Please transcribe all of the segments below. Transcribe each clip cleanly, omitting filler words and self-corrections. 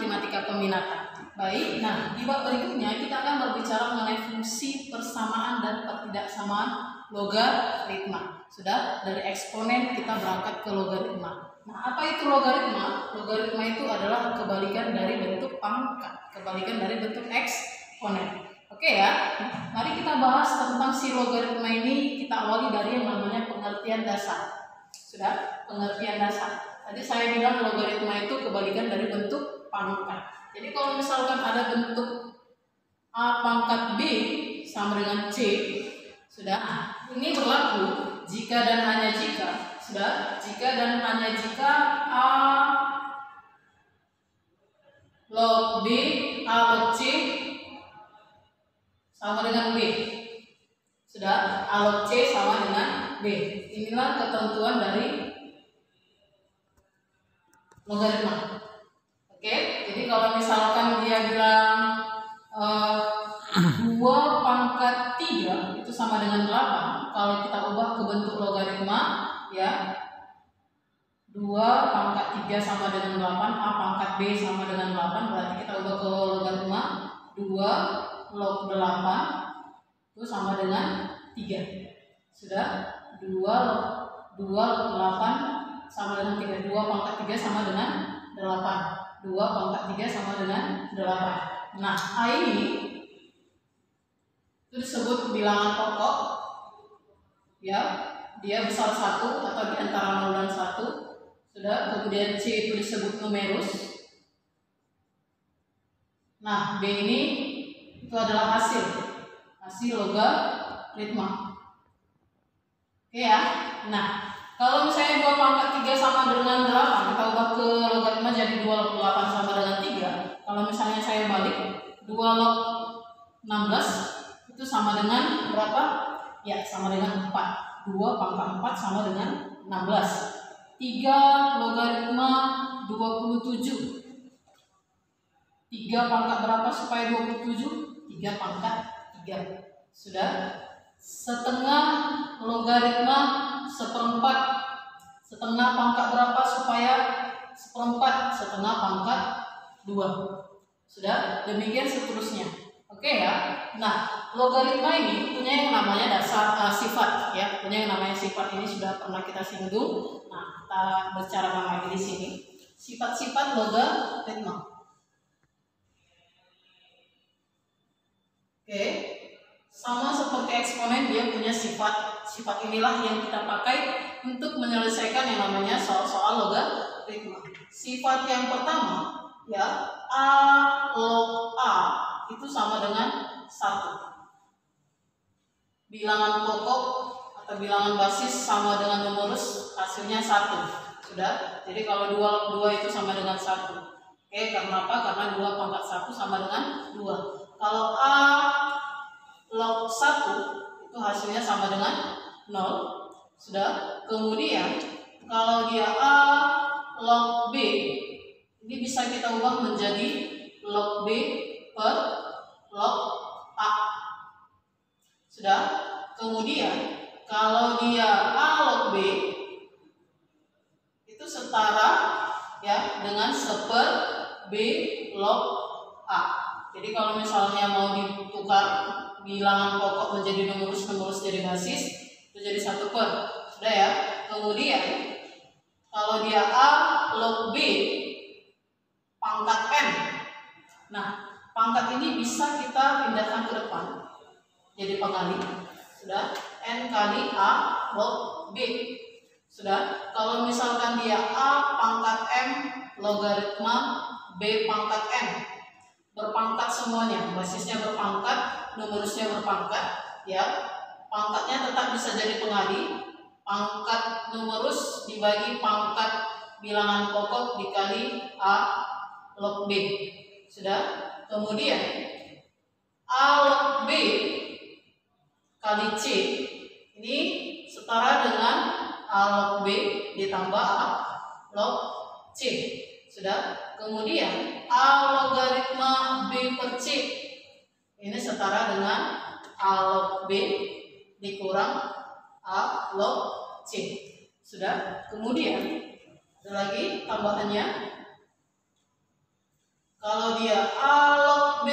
matematika peminatan. Baik, nah di bab berikutnya kita akan berbicara mengenai fungsi persamaan dan ketidaksamaan logaritma. Sudah, dari eksponen kita berangkat ke logaritma. Nah, apa itu logaritma? Logaritma itu adalah kebalikan dari bentuk pangkat, kebalikan dari bentuk eksponen. Oke ya, mari kita bahas tentang si logaritma ini. Kita awali dari yang namanya pengertian dasar. Sudah, pengertian dasar. Tadi saya bilang logaritma itu kebalikan dari bentuk pangkat. Jadi kalau misalkan ada bentuk A pangkat B sama dengan C, sudah, ini berlaku jika dan hanya jika, sudah, jika dan hanya jika A log B, A log C sama dengan B. Sudah, A log C sama dengan B. Inilah ketentuan dari logaritma. Oke, jadi kalau misalkan dia bilang 2 pangkat 3 itu sama dengan 8, kalau kita ubah ke bentuk logaritma, ya 2 pangkat 3 sama dengan 8, A pangkat B sama dengan 8, berarti kita ubah ke logaritma 2 log 8 itu sama dengan 3. Sudah, 2 log 8 sama dengan 3. 2 pangkat 3 sama dengan 8. 2 pangkat 3 sama dengan 8. Nah, A ini itu disebut bilangan pokok. Ya, dia besar 1 atau di antara 0 dan 1. Sudah, kemudian C itu disebut numerus. Nah, B ini itu adalah hasil logaritma. Oke ya. Nah, kalau misalnya 2 pangkat 3 sama dengan 8, kita ubah ke logaritma jadi 2 log 8 sama dengan 3. Kalau misalnya saya balik, 2 log 16 itu sama dengan berapa? Ya, sama dengan 4. 2 pangkat 4 sama dengan 16. 3 logaritma 27. 3 pangkat berapa supaya 27? 3 pangkat 3. Sudah. Setengah logaritma seperempat. Setengah pangkat berapa supaya seperempat? Setengah pangkat 2. Sudah, demikian seterusnya. Oke ya. Nah, logaritma ini punya yang namanya dasar sifat ya, punya yang namanya sifat. Ini sudah pernah kita singgung. Nah, kita bicarakan lagi di sini. Sifat-sifat logaritma. Oke. Sama seperti eksponen, dia punya sifat. Sifat inilah yang kita pakai untuk menyelesaikan yang namanya soal-soal logaritma. Sifat yang pertama, ya, A log A itu sama dengan 1. Bilangan pokok atau bilangan basis sama dengan numerus, hasilnya 1. Sudah. Jadi kalau 2 log 2 itu sama dengan 1. Oke, karena apa? Karena 2 pangkat 1 sama dengan 2. Kalau A log 1 itu hasilnya sama dengan 0. Sudah. Kemudian kalau dia A log B, ini bisa kita ubah menjadi log B per log A. Sudah. Kemudian kalau dia A log B itu setara ya dengan seper B log A. Jadi kalau misalnya mau ditukar bilangan pokok menjadi numerus jadi basis, itu jadi 1 per. Sudah ya. Kemudian kalau dia A log B pangkat N. Nah, pangkat ini bisa kita pindahkan ke depan jadi pengali. Sudah, N kali A log B. Sudah. Kalau misalkan dia A pangkat M logaritma B pangkat N, berpangkat semuanya, basisnya berpangkat, numerusnya berpangkat, ya. Pangkatnya tetap bisa jadi pengali. Pangkat numerus dibagi pangkat bilangan pokok dikali A log B. Sudah. Kemudian A log B kali C ini setara dengan A log B ditambah A log C. Sudah. Kemudian A logaritma B per C ini setara dengan A log B dikurang A log C. Sudah. Kemudian ada lagi tambahannya. dia A log B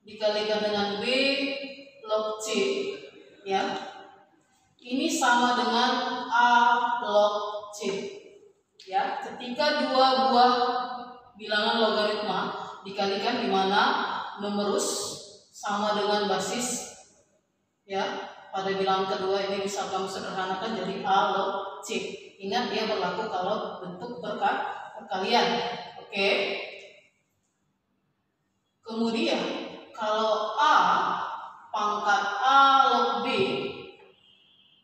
dikalikan dengan B log C, ya, ini sama dengan A log C, ya. Ketika dua buah bilangan logaritma dikalikan di mana numerus sama dengan basis, ya, pada bilangan kedua ini bisa kamu sederhanakan jadi A log C. Ingat dia berlaku kalau bentuk perkalian. Oke. Kemudian kalau A pangkat A log B,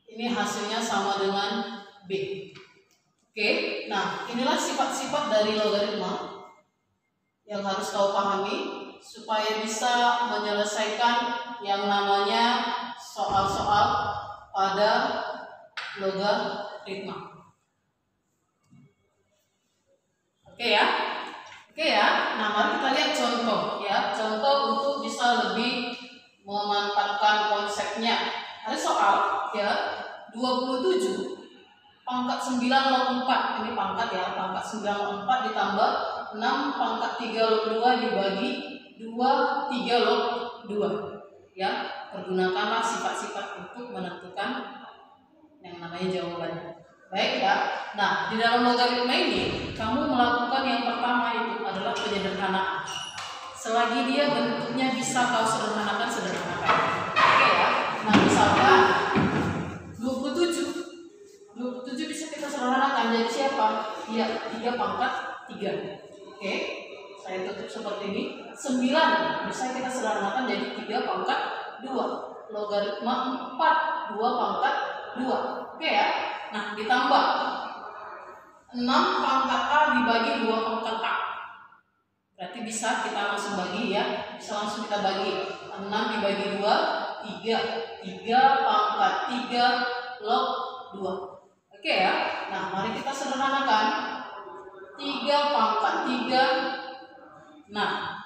ini hasilnya sama dengan B. Oke. Nah, inilah sifat-sifat dari logaritma yang harus kau pahami supaya bisa menyelesaikan yang namanya soal-soal pada logaritma. Oke ya. Nah, mari kita lihat contoh, ya. Contoh untuk bisa lebih memantapkan konsepnya. Ada soal, ya, 27 pangkat 9 log 4. Ini pangkat, ya, pangkat 9 log 4 ditambah 6 pangkat 3 log 2 dibagi 2 3 log 2. Ya, pergunakanlah sifat-sifat untuk menentukan yang namanya jawabannya. Baik, ya. Nah, di dalam logaritma ini kamu melakukan yang pertama itu adalah penyederhanaan. Selagi dia bentuknya bisa kau sederhanakan. Oke, ya. Nah, misalkan 27 bisa kita sederhanakan jadi siapa? Ya, 3 pangkat 3. Oke, saya tutup seperti ini. 9 bisa kita sederhanakan jadi 3 pangkat 2. Logaritma 4 2 pangkat 2. Oke, ya. Nah, ditambah 6 pangkat A dibagi 2 pangkat A. Berarti bisa kita langsung bagi, ya. Bisa langsung kita bagi. 6 dibagi 2 3. 3 pangkat 3 log 2. Oke, ya. Nah, mari kita sederhanakan. 3 pangkat 3. Nah,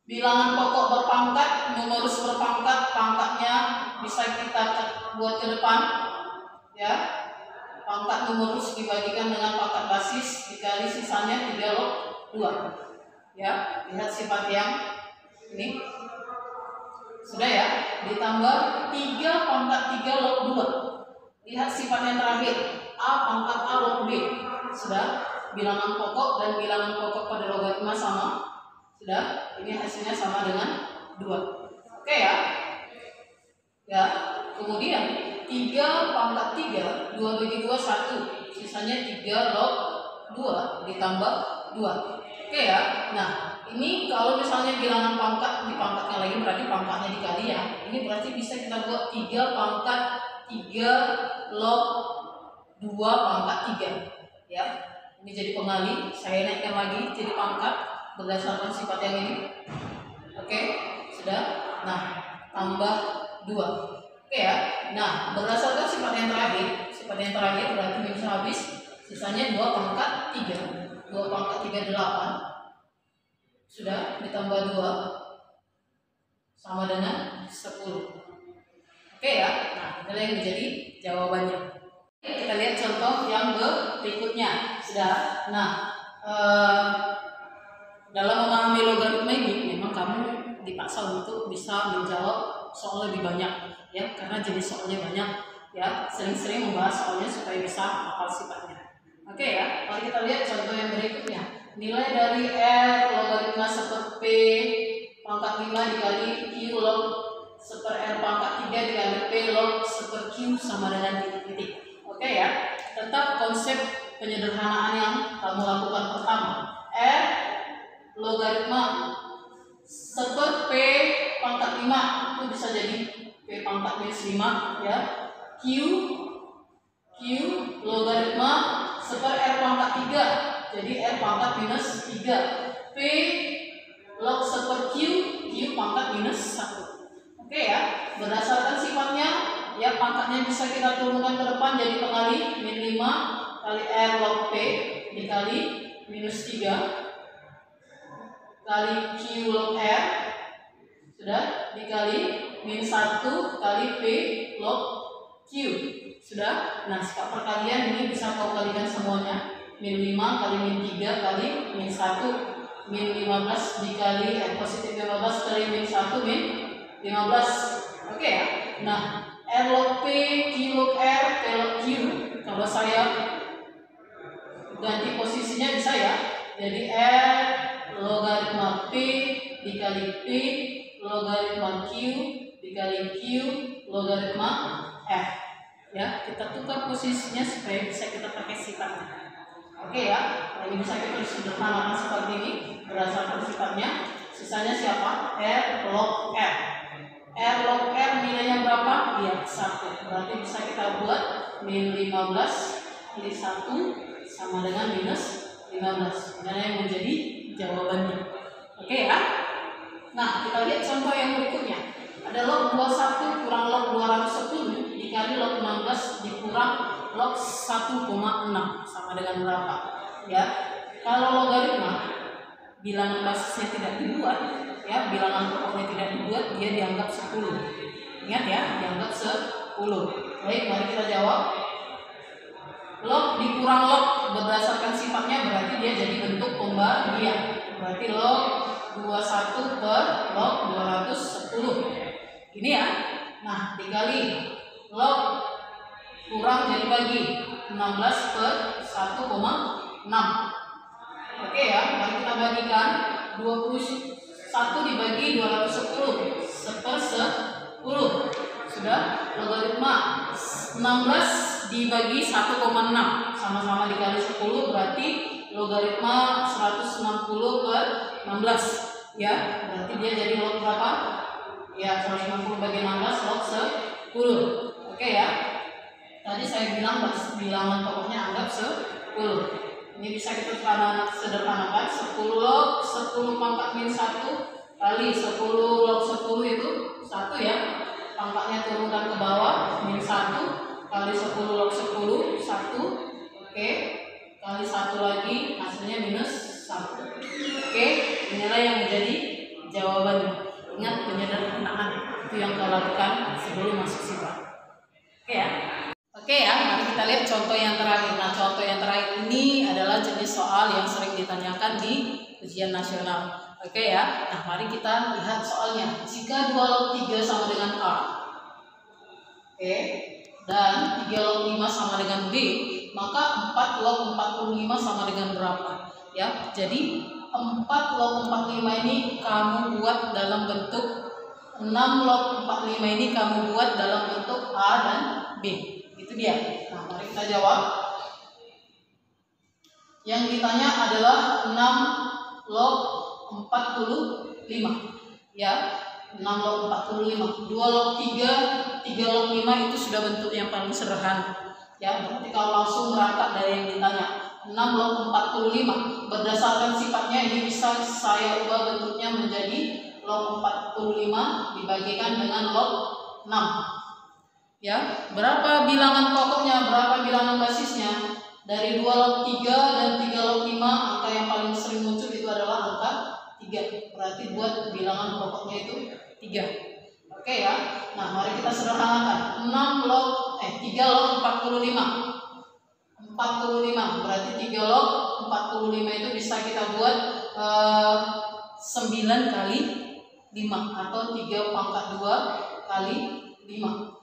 bilangan pokok berpangkat, numerus berpangkat, pangkatnya bisa kita buat ke depan, ya. Pangkat numerus dibagikan dengan pangkat basis dikali sisanya 3 log 2. Ya, lihat sifat yang ini. Sudah, ya. Ditambah 3 pangkat 3 log 2. Lihat sifat yang terakhir, A pangkat A log B. Sudah, bilangan pokok dan bilangan pokok pada logaritma sama. Sudah, ini hasilnya sama dengan 2. Oke, ya. Ya, kemudian 3 pangkat 3 2 bagi 2 1. Sisanya 3 log 2 ditambah 2. Oke, ya. Nah, ini kalau misalnya bilangan pangkat di pangkatnya lagi berarti pangkatnya dikali, ya. Ini berarti bisa kita buat 3 pangkat 3 log 2 pangkat 3, ya. Ini jadi pengali, saya naikkan lagi jadi pangkat berdasarkan sifat yang ini. Oke, sudah. Nah, tambah 2. Oke, ya. Nah, berdasarkan sifat yang terakhir berarti minus habis, sisanya 2 pangkat 3. 2 pangkat 3 8. Sudah, ditambah 2 sama dengan 10. Oke, ya. Nah, inilah yang menjadi jawabannya. Kita lihat contoh yang berikutnya. Sudah. Nah, dalam memahami logaritma ini memang kamu dipaksa untuk bisa menjawab soal lebih banyak, ya, karena jenis soalnya banyak, ya. Sering-sering membahas soalnya supaya bisa hafal sifatnya. Oke, ya. Mari kita lihat contoh yang berikutnya. Nilai dari R logaritma 1/P pangkat 5 dikali Q log 1/R pangkat 3 dikali P log 1/Q sama dengan titik-titik. Oke, ya. Tetap konsep penyederhanaan yang kamu lakukan pertama. R logaritma 1/P pangkat 5 itu bisa jadi P pangkat minus 5, ya. Q logaritma 1/R pangkat 3 jadi R pangkat minus 3. P log 1/Q pangkat minus 1. Oke, ya. Berdasarkan sifatnya, ya, pangkatnya bisa kita turunkan ke depan jadi pengali min 5 kali R log P dikali minus 3 kali Q log R, sudah, dikali min 1 kali P log Q. Sudah. Nah, sikap perkalian ini bisa kau kalikan semuanya. Min 5 kali min 3 kali min 1. min 15 dikali positif 15 kali min 1 min 15. Oke ya. Nah, R log P, Q log R, P log Q. Kalau saya ganti posisinya bisa ya. Jadi R logaritma P dikali P logaritma Q dikali Q logaritma R. Ya, kita tukar posisinya supaya bisa kita pakai sifatnya. Oke ya. Nah, ini bisa kita sederhanakan seperti ini berdasarkan sifatnya. Sisanya siapa? R log R. R log R nilainya berapa? Ya, 1. Berarti bisa kita buat min 15 kali 1 sama dengan minus 15. Dan yang menjadi jawabannya. Oke ya. Nah, kita lihat contoh yang berikutnya. Ada log 21 kurang log 210 dikali log 16 dikurang log 1,6 sama dengan berapa? Ya. Kalau logaritma bilangan basisnya tidak dibuat, ya, bilangan pokoknya tidak dibuat, dia dianggap 10. Ingat ya, dianggap 10. Baik, mari kita jawab. Log dikurang log berdasarkan sifatnya berarti dia jadi bentuk pembagian. Berarti log 21 per log 210. Ini ya. Nah, dikali log kurang jadi bagi 16 per 1,6. Oke ya, mari kita bagikan 21 dibagi 210 per 10. Sudah, logaritma 16 dibagi 1,6 sama-sama dikali 10 berarti logaritma 160 per 16. Ya, berarti dia jadi log berapa? Ya, 160 bagi 16 log 10. Oke ya. Tadi saya bilang bilangan pokoknya anggap 10. Ini bisa kita sederhanakan 10 log 10 pangkat min 1 kali 10 log 10 itu 1 ya. Pangkatnya turunkan ke bawah min 1 kali 10 log 10 1. Oke. Kali 1 lagi hasilnya minus 1. Oke, inilah yang menjadi jawabannya. Ingat penyederhanaan itu yang kita lakukan sebelum masuk sifat. Oke ya. Oke ya, mari kita lihat contoh yang terakhir. Nah, contoh yang terakhir ini adalah jenis soal yang sering ditanyakan di ujian nasional. Oke ya. Nah, mari kita lihat soalnya. Jika 2 log 3 sama dengan A, oke, dan 3 log 5 sama dengan B, maka 4 log 45 sama dengan berapa? Ya, jadi 4 log 45 ini kamu buat dalam bentuk 6 log 45 ini kamu buat dalam bentuk A dan B. Itu dia. Nah, mari kita jawab. Yang ditanya adalah 6 log 45. Ya, 6 log 45. 2 log 3, 3 log 5 itu sudah bentuk yang paling sederhana. Ya, berarti kalau langsung berangkat dari yang ditanya 6 log 45 berdasarkan sifatnya ini bisa saya ubah bentuknya menjadi log 45 dibagikan dengan log 6. Ya, berapa bilangan pokoknya, berapa bilangan basisnya? Dari 2 log 3 dan 3 log 5, angka yang paling sering muncul itu adalah angka 3. Berarti buat bilangan pokoknya itu 3. Oke ya. Nah, mari kita sederhanakan. 3 log 45. 45 berarti 3 log 45 itu bisa kita buat 9 kali 5 atau 3 pangkat 2 kali 5.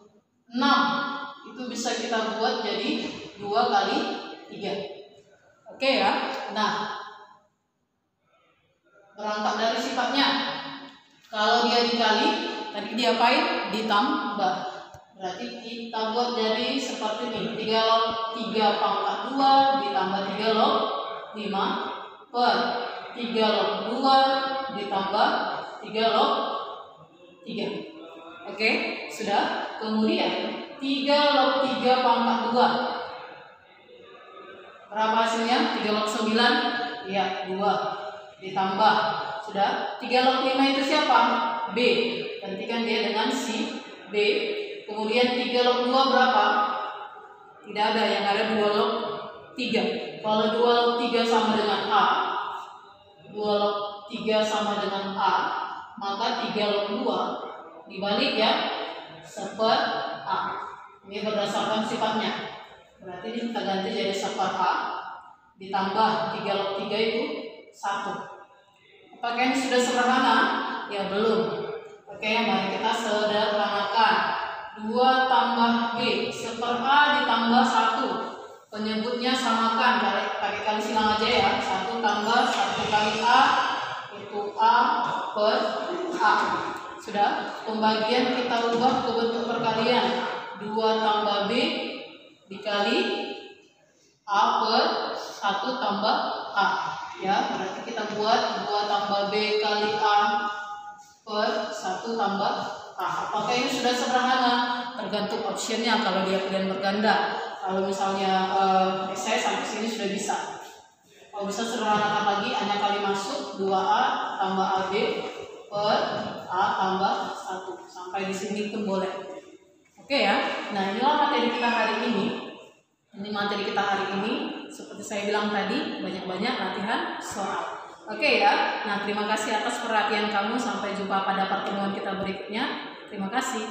6 itu bisa kita buat jadi 2 kali 3. Oke ya. Nah, berangkat dari sifatnya, kalau dia dikali tadi diapain? Ditambah. Berarti kita buat jadi seperti ini. 3 log 3 pangkat 2 ditambah 3 log 5 per 3 log 2 ditambah 3 log 3. Oke, sudah. Kemudian 3 log 3 pangkat 2. Berapa hasilnya? 3 log 9. Ya, 2 ditambah. Sudah. 3 log 5 itu siapa? B. Gantikan dia dengan si B. Kemudian 3 log 2 berapa? Tidak ada, yang ada 2 log 3. Kalau 2 log 3 sama dengan A, 2 log 3 sama dengan A, maka 3 log 2 dibalik ya, seper A. Ini berdasarkan sifatnya. Berarti ini kita ganti jadi seper A, ditambah 3 log 3 itu 1. Apakah ini sudah sederhana? Ya belum. Oke, mari kita sederhanakan. 2 tambah B, 1/A ditambah 1. Penyebutnya samakan, pakai kali silang aja ya. 1 tambah 1 kali A, itu A per A. Sudah, pembagian kita ubah ke bentuk perkalian. 2 tambah B dikali A per 1 tambah A. Ya, berarti kita buat 2 tambah B kali A per 1 tambah A. Apakah ini sudah sederhana? Tergantung optionnya. Kalau dia pilihan berganda, kalau misalnya saya sampai sini sudah bisa. Kalau bisa sederhanakan lagi, hanya kali masuk 2A tambah AB per A tambah 1. Sampai di sini pun boleh. Oke ya. Nah, inilah materi kita hari ini. Ini materi kita hari ini. Seperti saya bilang tadi, banyak-banyak latihan soal. Oke ya. Nah, terima kasih atas perhatian kamu. Sampai jumpa pada pertemuan kita berikutnya. Terima kasih.